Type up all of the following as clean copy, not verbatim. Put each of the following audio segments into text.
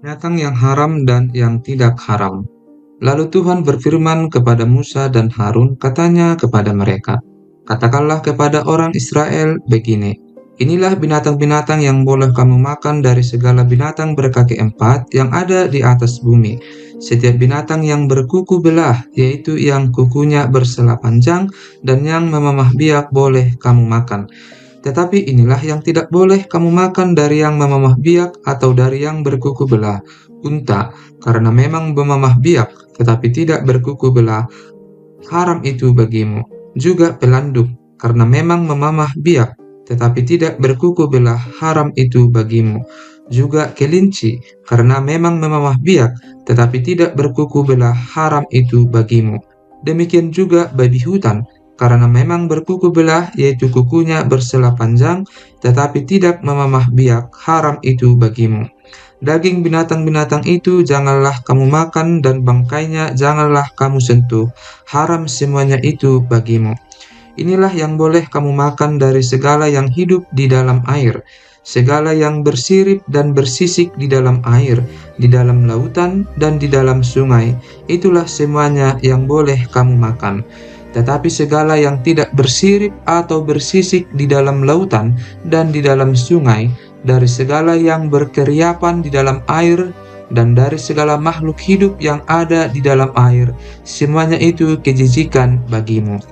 Binatang yang haram dan yang tidak haram. Lalu Tuhan berfirman kepada Musa dan Harun, katanya kepada mereka, "Katakanlah kepada orang Israel begini, inilah binatang-binatang yang boleh kamu makan dari segala binatang berkaki empat yang ada di atas bumi. Setiap binatang yang berkuku belah, yaitu yang kukunya bersela panjang dan yang memamah biak boleh kamu makan. Tetapi inilah yang tidak boleh kamu makan dari yang memamah biak atau dari yang berkuku belah. Unta, karena memang memamah biak tetapi tidak berkuku belah, haram itu bagimu. Juga pelanduk, karena memang memamah biak tetapi tidak berkuku belah, haram itu bagimu. Juga kelinci, karena memang memamah biak tetapi tidak berkuku belah, haram itu bagimu. Demikian juga babi hutan, karena memang berkuku belah, yaitu kukunya bersela panjang, tetapi tidak memamah biak, haram itu bagimu. Daging binatang-binatang itu janganlah kamu makan, dan bangkainya janganlah kamu sentuh, haram semuanya itu bagimu. Inilah yang boleh kamu makan dari segala yang hidup di dalam air, segala yang bersirip dan bersisik di dalam air, di dalam lautan dan di dalam sungai, itulah semuanya yang boleh kamu makan. Tetapi segala yang tidak bersirip atau bersisik di dalam lautan dan di dalam sungai, dari segala yang berkeriapan di dalam air, dan dari segala makhluk hidup yang ada di dalam air, semuanya itu kejijikan bagimu.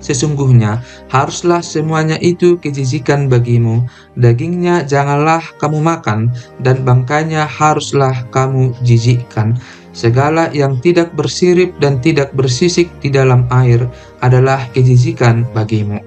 Sesungguhnya haruslah semuanya itu kejijikan bagimu. Dagingnya janganlah kamu makan, dan bangkainya haruslah kamu jijikkan. Segala yang tidak bersirip dan tidak bersisik di dalam air adalah kejijikan bagimu.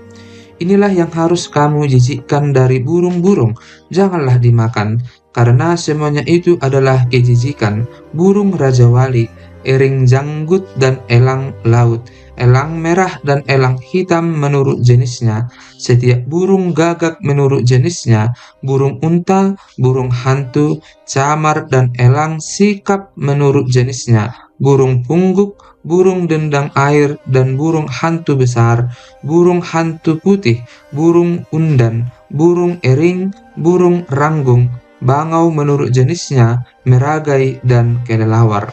Inilah yang harus kamu jijikkan dari burung-burung, janganlah dimakan, karena semuanya itu adalah kejijikan. Burung rajawali, ering janggut dan elang laut, elang merah dan elang hitam menurut jenisnya, setiap burung gagak menurut jenisnya, burung unta, burung hantu, camar dan elang sikap menurut jenisnya, burung pungguk, burung dendang air dan burung hantu besar, burung hantu putih, burung undan, burung ering, burung ranggung, bangau menurut jenisnya, meragai dan kelelawar.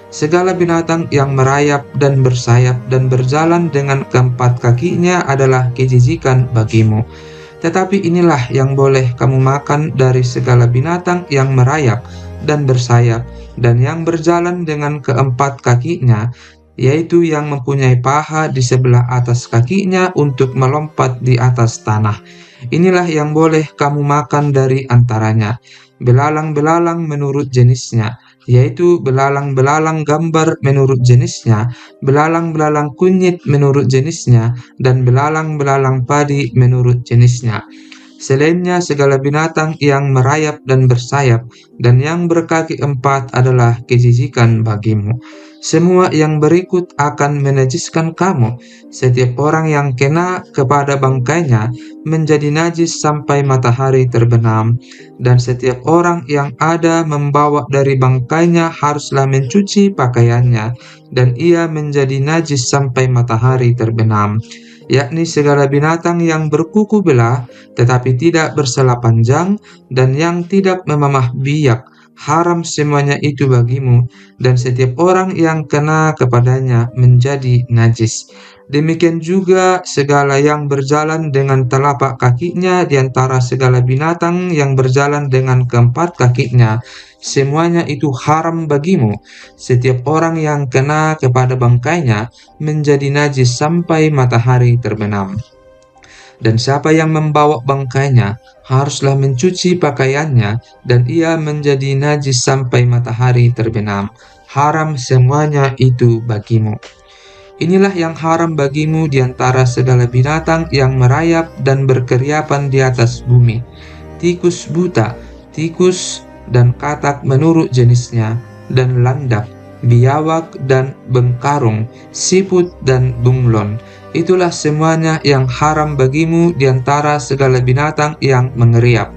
Segala binatang yang merayap dan bersayap dan berjalan dengan keempat kakinya adalah kejijikan bagimu. Tetapi inilah yang boleh kamu makan dari segala binatang yang merayap dan bersayap dan yang berjalan dengan keempat kakinya, yaitu yang mempunyai paha di sebelah atas kakinya untuk melompat di atas tanah. Inilah yang boleh kamu makan dari antaranya. Belalang-belalang menurut jenisnya, yaitu belalang-belalang gambar menurut jenisnya, belalang-belalang kunyit menurut jenisnya, dan belalang-belalang padi menurut jenisnya. Selainnya segala binatang yang merayap dan bersayap dan yang berkaki empat adalah kejijikan bagimu. Semua yang berikut akan menajiskan kamu. Setiap orang yang kena kepada bangkainya menjadi najis sampai matahari terbenam, dan setiap orang yang ada membawa dari bangkainya haruslah mencuci pakaiannya, dan ia menjadi najis sampai matahari terbenam, yakni segala binatang yang berkuku belah tetapi tidak bersela panjang dan yang tidak memamah biak, haram semuanya itu bagimu, dan setiap orang yang kena kepadanya menjadi najis. Demikian juga segala yang berjalan dengan telapak kakinya di antara segala binatang yang berjalan dengan keempat kakinya, semuanya itu haram bagimu. Setiap orang yang kena kepada bangkainya menjadi najis sampai matahari terbenam. Dan siapa yang membawa bangkainya haruslah mencuci pakaiannya, dan ia menjadi najis sampai matahari terbenam. Haram semuanya itu bagimu. Inilah yang haram bagimu di antara segala binatang yang merayap dan berkeriapan di atas bumi. Tikus buta, tikus dan katak menurut jenisnya, dan landak, biawak dan bengkarung, siput dan bunglon. Itulah semuanya yang haram bagimu di antara segala binatang yang mengeriap.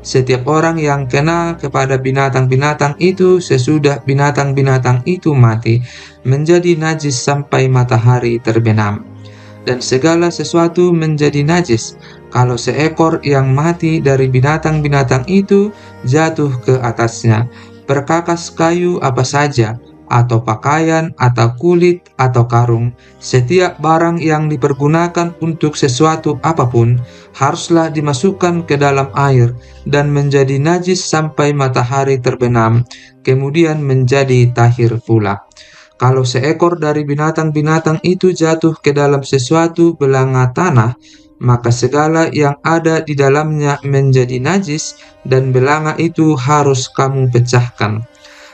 Setiap orang yang kena kepada binatang-binatang itu sesudah binatang-binatang itu mati, menjadi najis sampai matahari terbenam. Dan segala sesuatu menjadi najis kalau seekor yang mati dari binatang-binatang itu jatuh ke atasnya. berkakas kayu apa saja, atau pakaian, atau kulit, atau karung, setiap barang yang dipergunakan untuk sesuatu apapun, haruslah dimasukkan ke dalam air, dan menjadi najis sampai matahari terbenam, kemudian menjadi tahir pula. Kalau seekor dari binatang-binatang itu jatuh ke dalam sesuatu belanga tanah, maka segala yang ada di dalamnya menjadi najis, dan belanga itu harus kamu pecahkan.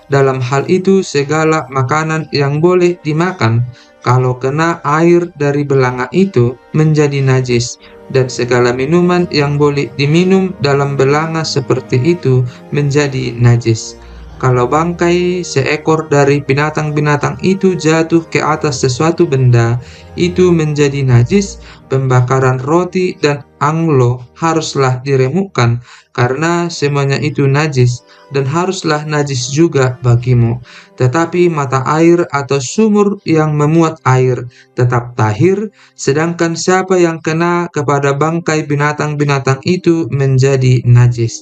Dalam hal itu, segala makanan yang boleh dimakan, kalau kena air dari belanga itu, menjadi najis, dan segala minuman yang boleh diminum dalam belanga seperti itu menjadi najis. Kalau bangkai seekor dari binatang-binatang itu jatuh ke atas sesuatu benda, itu menjadi najis. Pembakaran roti dan anglo haruslah diremukkan, karena semuanya itu najis, dan haruslah najis juga bagimu. Tetapi mata air atau sumur yang memuat air tetap tahir, sedangkan siapa yang kena kepada bangkai binatang-binatang itu menjadi najis.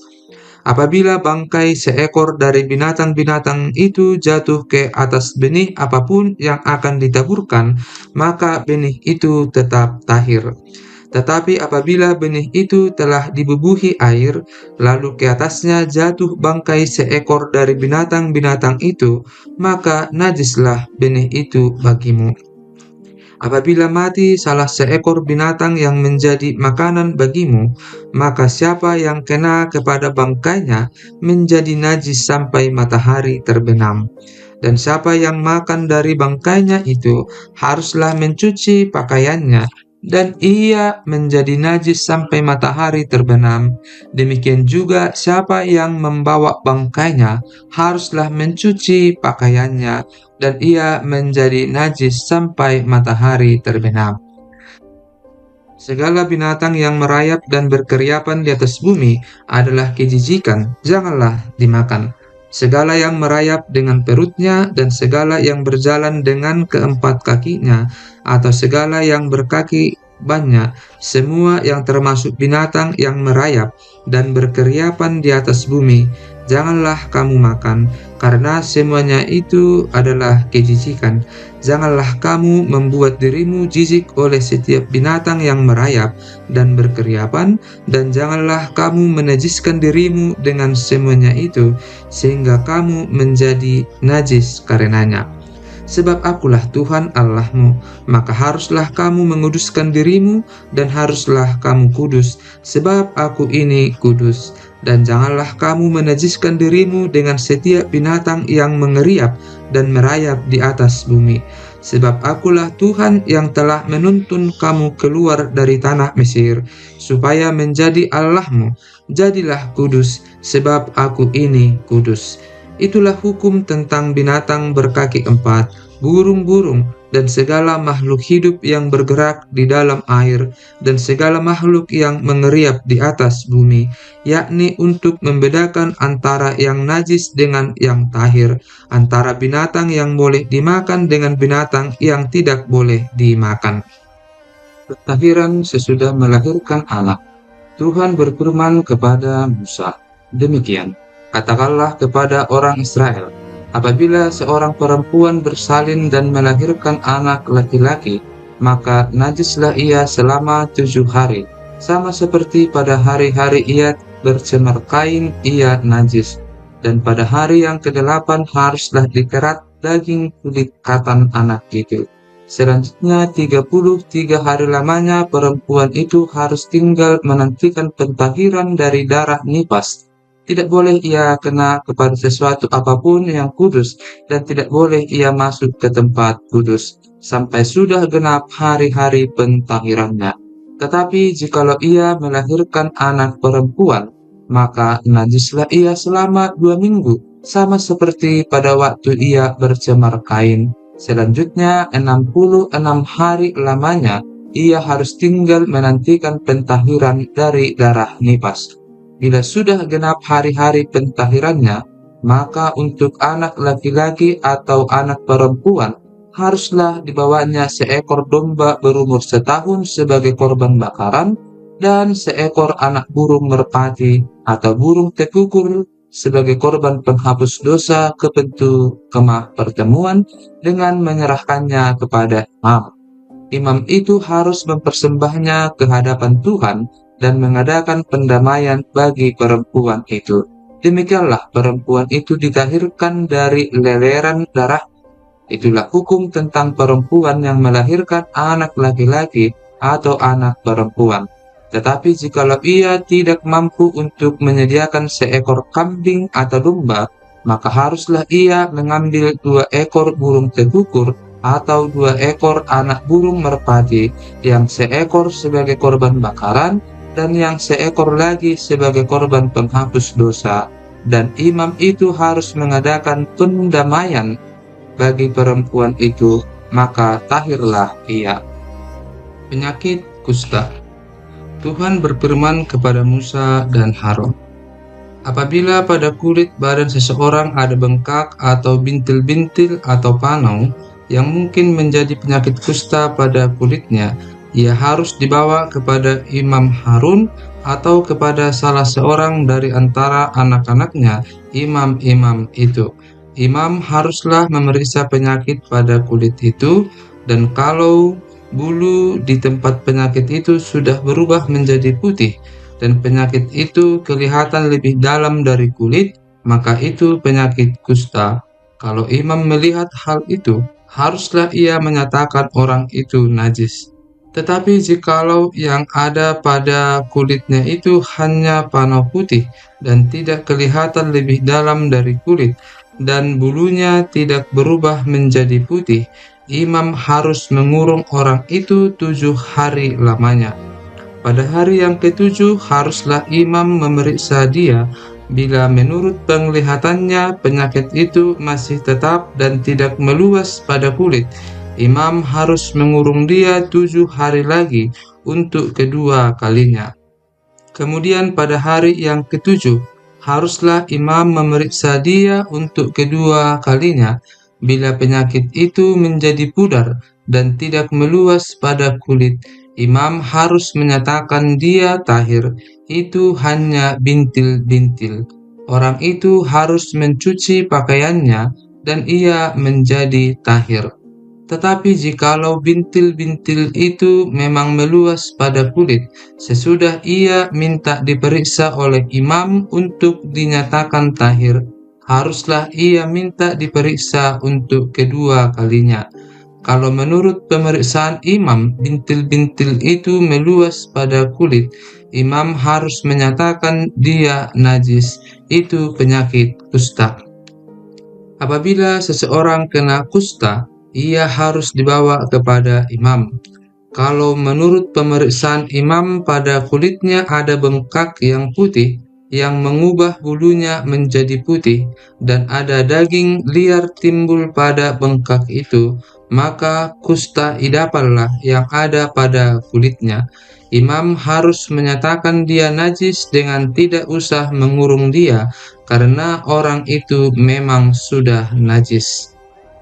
Apabila bangkai seekor dari binatang-binatang itu jatuh ke atas benih apapun yang akan ditaburkan, maka benih itu tetap tahir. Tetapi apabila benih itu telah dibubuhi air, lalu ke atasnya jatuh bangkai seekor dari binatang-binatang itu, maka najislah benih itu bagimu. Apabila mati salah seekor binatang yang menjadi makanan bagimu, maka siapa yang kena kepada bangkainya menjadi najis sampai matahari terbenam. Dan siapa yang makan dari bangkainya itu haruslah mencuci pakaiannya, dan ia menjadi najis sampai matahari terbenam. Demikian juga siapa yang membawa bangkainya haruslah mencuci pakaiannya, dan ia menjadi najis sampai matahari terbenam. Segala binatang yang merayap dan berkeriapan di atas bumi adalah kejijikan, janganlah dimakan. Segala yang merayap dengan perutnya, dan segala yang berjalan dengan keempat kakinya, atau segala yang berkaki banyak, semua yang termasuk binatang yang merayap dan berkeriapan di atas bumi, janganlah kamu makan, karena semuanya itu adalah kejijikan. Janganlah kamu membuat dirimu jijik oleh setiap binatang yang merayap dan berkeriapan, dan janganlah kamu menajiskan dirimu dengan semuanya itu, sehingga kamu menjadi najis karenanya. Sebab akulah Tuhan Allahmu, maka haruslah kamu menguduskan dirimu, dan haruslah kamu kudus, sebab aku ini kudus. Dan janganlah kamu menajiskan dirimu dengan setiap binatang yang mengeriap dan merayap di atas bumi. Sebab akulah Tuhan yang telah menuntun kamu keluar dari tanah Mesir, supaya menjadi Allahmu. Jadilah kudus, sebab aku ini kudus. Itulah hukum tentang binatang berkaki empat, burung-burung, dan segala makhluk hidup yang bergerak di dalam air, dan segala makhluk yang mengeriap di atas bumi, yakni untuk membedakan antara yang najis dengan yang tahir, antara binatang yang boleh dimakan dengan binatang yang tidak boleh dimakan. Ketahiran sesudah melahirkan anak. Tuhan berfirman kepada Musa, demikian, katakanlah kepada orang Israel, apabila seorang perempuan bersalin dan melahirkan anak laki-laki, maka najislah ia selama 7 hari, sama seperti pada hari-hari ia bercemar kain, ia najis. Dan pada hari yang ke-8 haruslah dikerat daging kulit katan anak itu. Selanjutnya 33 hari lamanya perempuan itu harus tinggal menantikan pentahiran dari darah nipas. Tidak boleh ia kena kepada sesuatu apapun yang kudus, dan tidak boleh ia masuk ke tempat kudus sampai sudah genap hari-hari pentahirannya. Tetapi jikalau ia melahirkan anak perempuan, maka najislah ia selama 2 minggu, sama seperti pada waktu ia bercemar kain. Selanjutnya 66 hari lamanya ia harus tinggal menantikan pentahiran dari darah nipas. Bila sudah genap hari-hari pentahirannya, maka untuk anak laki-laki atau anak perempuan haruslah dibawanya seekor domba berumur 1 tahun sebagai korban bakaran, dan seekor anak burung merpati atau burung tekukur sebagai korban penghapus dosa ke pintu kemah pertemuan dengan menyerahkannya kepada imam. Imam itu harus mempersembahnya ke hadapan Tuhan dan mengadakan pendamaian bagi perempuan itu. Demikianlah perempuan itu ditahirkan dari leleran darah. Itulah hukum tentang perempuan yang melahirkan anak laki-laki atau anak perempuan. Tetapi jikalau ia tidak mampu untuk menyediakan seekor kambing atau domba, maka haruslah ia mengambil 2 ekor burung tekukur atau 2 ekor anak burung merpati, yang seekor sebagai korban bakaran dan yang seekor lagi sebagai korban penghapus dosa. Dan imam itu harus mengadakan pendamaian bagi perempuan itu, maka tahirlah ia. Penyakit kusta. Tuhan berfirman kepada Musa dan Harun, apabila pada kulit badan seseorang ada bengkak atau bintil-bintil atau panau yang mungkin menjadi penyakit kusta pada kulitnya, ia harus dibawa kepada Imam Harun atau kepada salah seorang dari antara anak-anaknya, imam-imam itu. Imam haruslah memeriksa penyakit pada kulit itu, dan kalau bulu di tempat penyakit itu sudah berubah menjadi putih, dan penyakit itu kelihatan lebih dalam dari kulit, maka itu penyakit kusta. Kalau imam melihat hal itu, haruslah ia menyatakan orang itu najis. Tetapi jikalau yang ada pada kulitnya itu hanya panau putih dan tidak kelihatan lebih dalam dari kulit, dan bulunya tidak berubah menjadi putih, imam harus mengurung orang itu 7 hari lamanya. Pada hari yang ke-7 haruslah imam memeriksa dia. Bila menurut penglihatannya penyakit itu masih tetap dan tidak meluas pada kulit, imam harus mengurung dia 7 hari lagi untuk kedua kalinya. Kemudian pada hari yang ke-7 haruslah imam memeriksa dia untuk kedua kalinya. Bila penyakit itu menjadi pudar dan tidak meluas pada kulit, imam harus menyatakan dia tahir. Itu hanya bintil-bintil. Orang itu harus mencuci pakaiannya dan ia menjadi tahir. Tetapi jikalau bintil-bintil itu memang meluas pada kulit, sesudah ia minta diperiksa oleh imam untuk dinyatakan tahir, haruslah ia minta diperiksa untuk kedua kalinya. Kalau menurut pemeriksaan imam, bintil-bintil itu meluas pada kulit, imam harus menyatakan dia najis. Itu penyakit kusta. Apabila seseorang kena kusta, ia harus dibawa kepada imam. Kalau menurut pemeriksaan imam pada kulitnya ada bengkak yang putih, yang mengubah bulunya menjadi putih, dan ada daging liar timbul pada bengkak itu, maka kusta idapallah yang ada pada kulitnya. Imam harus menyatakan dia najis dengan tidak usah mengurung dia, karena orang itu memang sudah najis.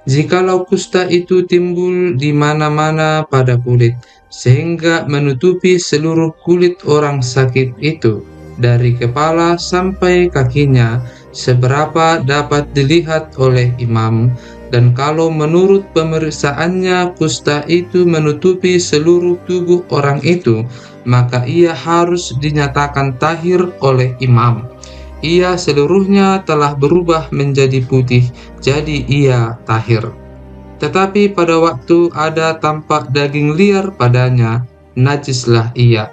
Jikalau kusta itu timbul di mana-mana pada kulit, sehingga menutupi seluruh kulit orang sakit itu, dari kepala sampai kakinya, seberapa dapat dilihat oleh imam, dan kalau menurut pemeriksaannya kusta itu menutupi seluruh tubuh orang itu, maka ia harus dinyatakan tahir oleh imam. Ia seluruhnya telah berubah menjadi putih, jadi ia tahir. Tetapi pada waktu ada tampak daging liar padanya, najislah ia.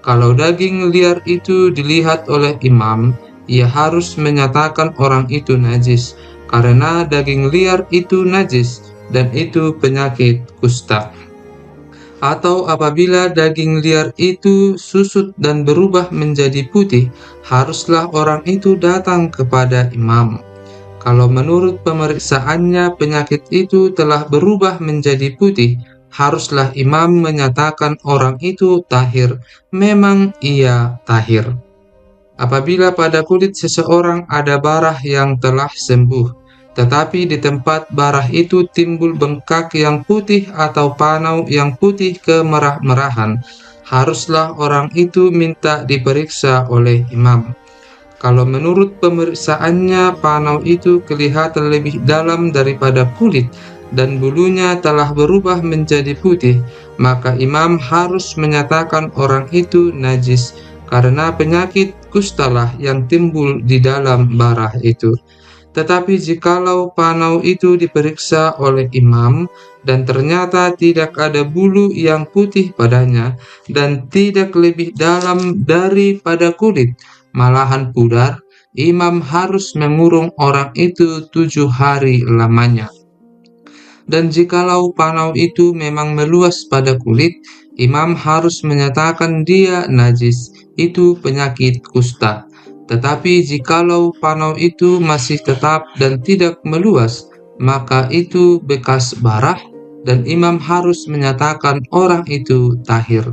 Kalau daging liar itu dilihat oleh imam, ia harus menyatakan orang itu najis, karena daging liar itu najis, dan itu penyakit kusta. Atau apabila daging liar itu susut dan berubah menjadi putih, haruslah orang itu datang kepada imam. Kalau menurut pemeriksaannya penyakit itu telah berubah menjadi putih, haruslah imam menyatakan orang itu tahir, memang ia tahir. Apabila pada kulit seseorang ada barah yang telah sembuh, tetapi di tempat barah itu timbul bengkak yang putih atau panau yang putih kemerah-merahan, haruslah orang itu minta diperiksa oleh imam. Kalau menurut pemeriksaannya panau itu kelihatan lebih dalam daripada kulit dan bulunya telah berubah menjadi putih, maka imam harus menyatakan orang itu najis karena penyakit kustalah yang timbul di dalam darah itu. Tetapi jikalau panau itu diperiksa oleh imam dan ternyata tidak ada bulu yang putih padanya dan tidak lebih dalam daripada kulit, malahan pudar, imam harus mengurung orang itu 7 hari lamanya. Dan jikalau panau itu memang meluas pada kulit, imam harus menyatakan dia najis, itu penyakit kusta. Tetapi jikalau panau itu masih tetap dan tidak meluas, maka itu bekas barah, dan imam harus menyatakan orang itu tahir.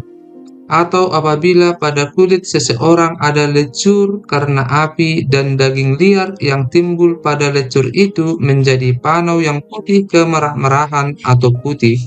Atau apabila pada kulit seseorang ada lecur karena api dan daging liar yang timbul pada lecur itu menjadi panau yang putih kemerah-merahan atau putih,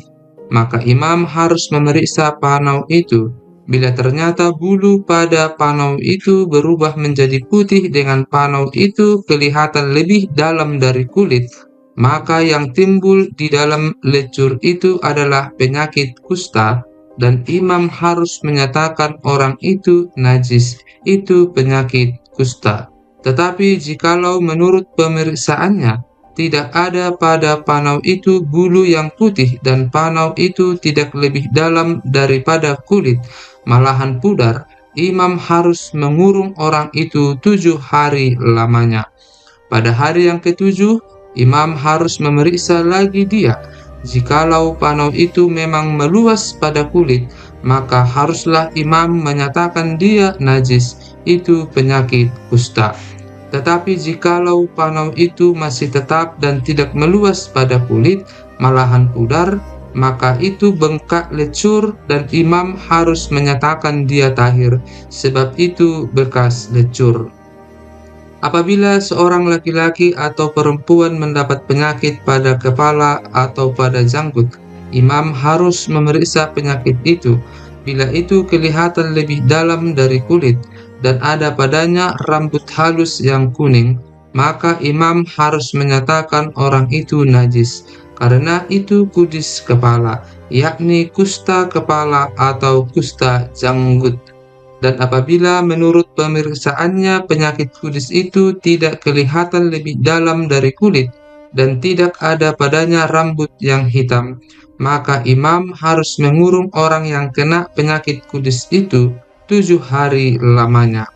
maka imam harus memeriksa panau itu. Bila ternyata bulu pada panau itu berubah menjadi putih dengan panau itu kelihatan lebih dalam dari kulit, maka yang timbul di dalam lecur itu adalah penyakit kusta, dan imam harus menyatakan orang itu najis, itu penyakit kusta. Tetapi jikalau menurut pemeriksaannya tidak ada pada panau itu bulu yang putih dan panau itu tidak lebih dalam daripada kulit, malahan pudar, imam harus mengurung orang itu 7 hari lamanya. Pada hari yang ketujuh, imam harus memeriksa lagi dia. Jikalau panau itu memang meluas pada kulit, maka haruslah imam menyatakan dia najis, itu penyakit kusta. Tetapi jikalau panau itu masih tetap dan tidak meluas pada kulit, malahan pudar, maka itu bengkak lecur dan imam harus menyatakan dia tahir, sebab itu bekas lecur. Apabila seorang laki-laki atau perempuan mendapat penyakit pada kepala atau pada janggut, imam harus memeriksa penyakit itu. Bila itu kelihatan lebih dalam dari kulit dan ada padanya rambut halus yang kuning, maka imam harus menyatakan orang itu najis, karena itu kudis kepala, yakni kusta kepala atau kusta janggut. Dan apabila menurut pemeriksaannya penyakit kudis itu tidak kelihatan lebih dalam dari kulit dan tidak ada padanya rambut yang hitam, maka imam harus mengurung orang yang kena penyakit kudis itu 7 hari lamanya.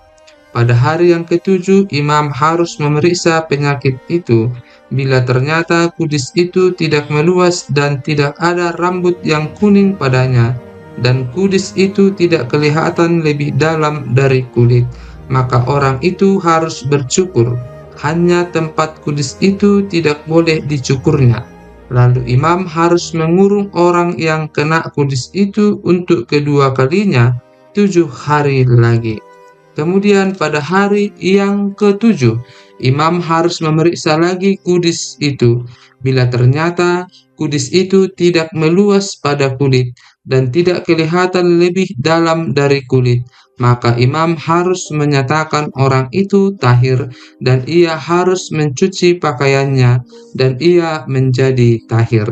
Pada hari yang ketujuh, imam harus memeriksa penyakit itu. Bila ternyata kudis itu tidak meluas dan tidak ada rambut yang kuning padanya, dan kudis itu tidak kelihatan lebih dalam dari kulit, maka orang itu harus bercukur. Hanya tempat kudis itu tidak boleh dicukurnya. Lalu imam harus mengurung orang yang kena kudis itu untuk kedua kalinya 7 hari lagi. Kemudian pada hari yang ketujuh, imam harus memeriksa lagi kudis itu. Bila ternyata kudis itu tidak meluas pada kulit dan tidak kelihatan lebih dalam dari kulit, maka imam harus menyatakan orang itu tahir dan ia harus mencuci pakaiannya dan ia menjadi tahir.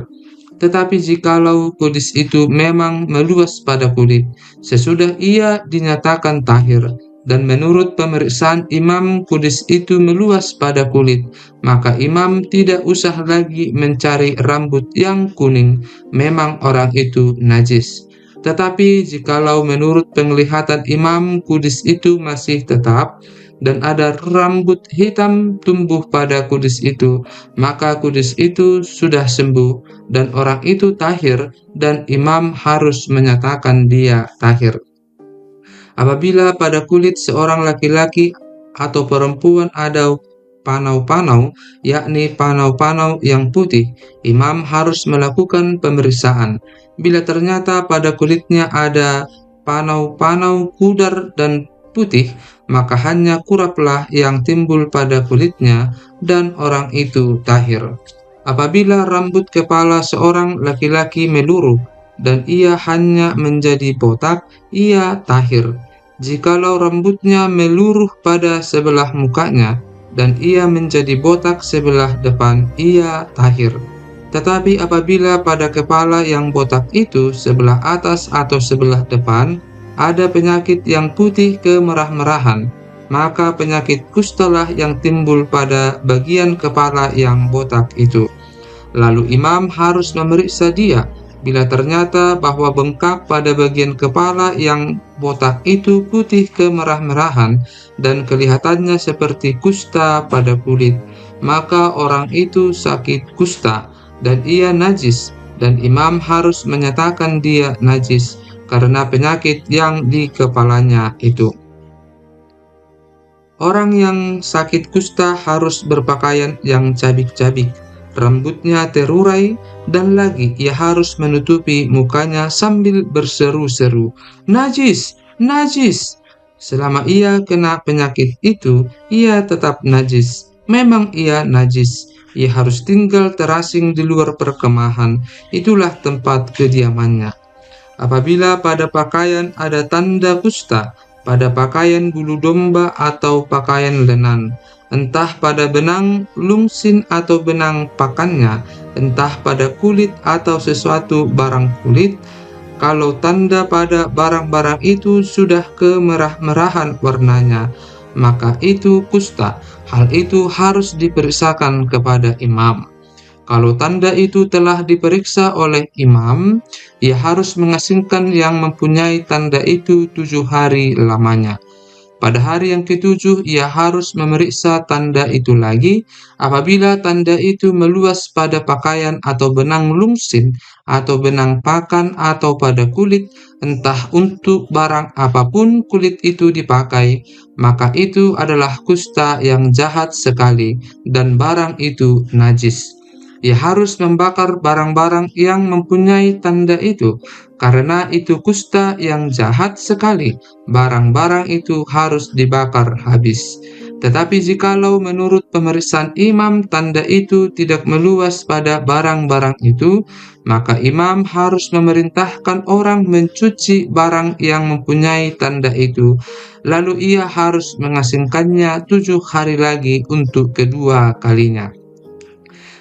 Tetapi jikalau kudis itu memang meluas pada kulit, sesudah ia dinyatakan tahir, dan menurut pemeriksaan imam kudis itu meluas pada kulit, maka imam tidak usah lagi mencari rambut yang kuning, memang orang itu najis. Tetapi jikalau menurut penglihatan imam kudis itu masih tetap, dan ada rambut hitam tumbuh pada kudis itu, maka kudis itu sudah sembuh, dan orang itu tahir, dan imam harus menyatakan dia tahir. Apabila pada kulit seorang laki-laki atau perempuan ada panau-panau, yakni panau-panau yang putih, imam harus melakukan pemeriksaan. Bila ternyata pada kulitnya ada panau-panau pudar dan putih, maka hanya kuraplah yang timbul pada kulitnya, dan orang itu tahir. Apabila rambut kepala seorang laki-laki meluruh, dan ia hanya menjadi botak, ia tahir. Jikalau rambutnya meluruh pada sebelah mukanya, dan ia menjadi botak sebelah depan, ia tahir. Tetapi apabila pada kepala yang botak itu sebelah atas atau sebelah depan ada penyakit yang putih kemerah-merahan, maka penyakit kustalah yang timbul pada bagian kepala yang botak itu. Lalu imam harus memeriksa dia. Bila ternyata bahwa bengkak pada bagian kepala yang botak itu putih kemerah-merahan dan kelihatannya seperti kusta pada kulit, maka orang itu sakit kusta dan ia najis, dan imam harus menyatakan dia najis karena penyakit yang di kepalanya itu. Orang yang sakit kusta harus berpakaian yang cabik-cabik, rambutnya terurai, dan lagi ia harus menutupi mukanya sambil berseru-seru, "Najis! Najis!" Selama ia kena penyakit itu, ia tetap najis. Memang ia najis. Ia harus tinggal terasing di luar perkemahan. Itulah tempat kediamannya. Apabila pada pakaian ada tanda kusta, pada pakaian bulu domba atau pakaian lenan, entah pada benang lungsin atau benang pakannya, entah pada kulit atau sesuatu barang kulit, kalau tanda pada barang-barang itu sudah kemerah-merahan warnanya, maka itu kusta. Hal itu harus diperiksakan kepada imam. Kalau tanda itu telah diperiksa oleh imam, ia harus mengasingkan yang mempunyai tanda itu 7 hari lamanya. Pada hari yang ketujuh, ia harus memeriksa tanda itu lagi. Apabila tanda itu meluas pada pakaian atau benang lungsin, atau benang pakan, atau pada kulit, entah untuk barang apapun kulit itu dipakai, maka itu adalah kusta yang jahat sekali, dan barang itu najis. Ia harus membakar barang-barang yang mempunyai tanda itu, karena itu kusta yang jahat sekali. Barang-barang itu harus dibakar habis. Tetapi jikalau menurut pemeriksaan imam tanda itu tidak meluas pada barang-barang itu, maka imam harus memerintahkan orang mencuci barang yang mempunyai tanda itu. Lalu ia harus mengasingkannya 7 hari lagi untuk kedua kalinya.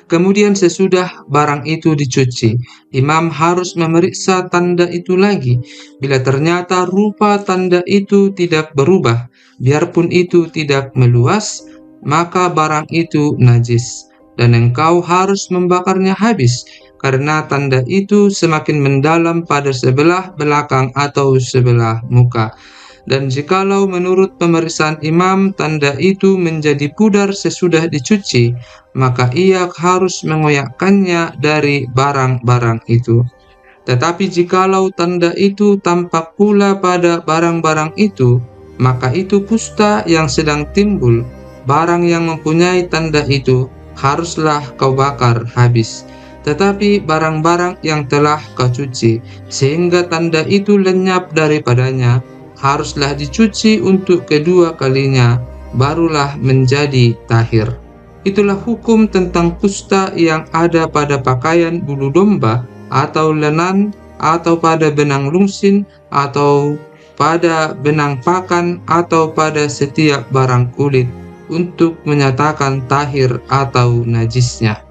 Kemudian sesudah barang itu dicuci, imam harus memeriksa tanda itu lagi. Bila ternyata rupa tanda itu tidak berubah, biarpun itu tidak meluas, maka barang itu najis, dan engkau harus membakarnya habis, karena tanda itu semakin mendalam pada sebelah belakang atau sebelah muka. Dan jikalau menurut pemeriksaan imam tanda itu menjadi pudar sesudah dicuci, maka ia harus mengoyakkannya dari barang-barang itu. Tetapi jikalau tanda itu tampak pula pada barang-barang itu, maka itu kusta yang sedang timbul. Barang yang mempunyai tanda itu haruslah kau bakar habis. Tetapi barang-barang yang telah kau cuci, sehingga tanda itu lenyap daripadanya, haruslah dicuci untuk kedua kalinya, barulah menjadi tahir. Itulah hukum tentang kusta yang ada pada pakaian bulu domba, atau lenan, atau pada benang lungsin, atau pada benang pakan, atau pada setiap barang kulit, untuk menyatakan tahir atau najisnya.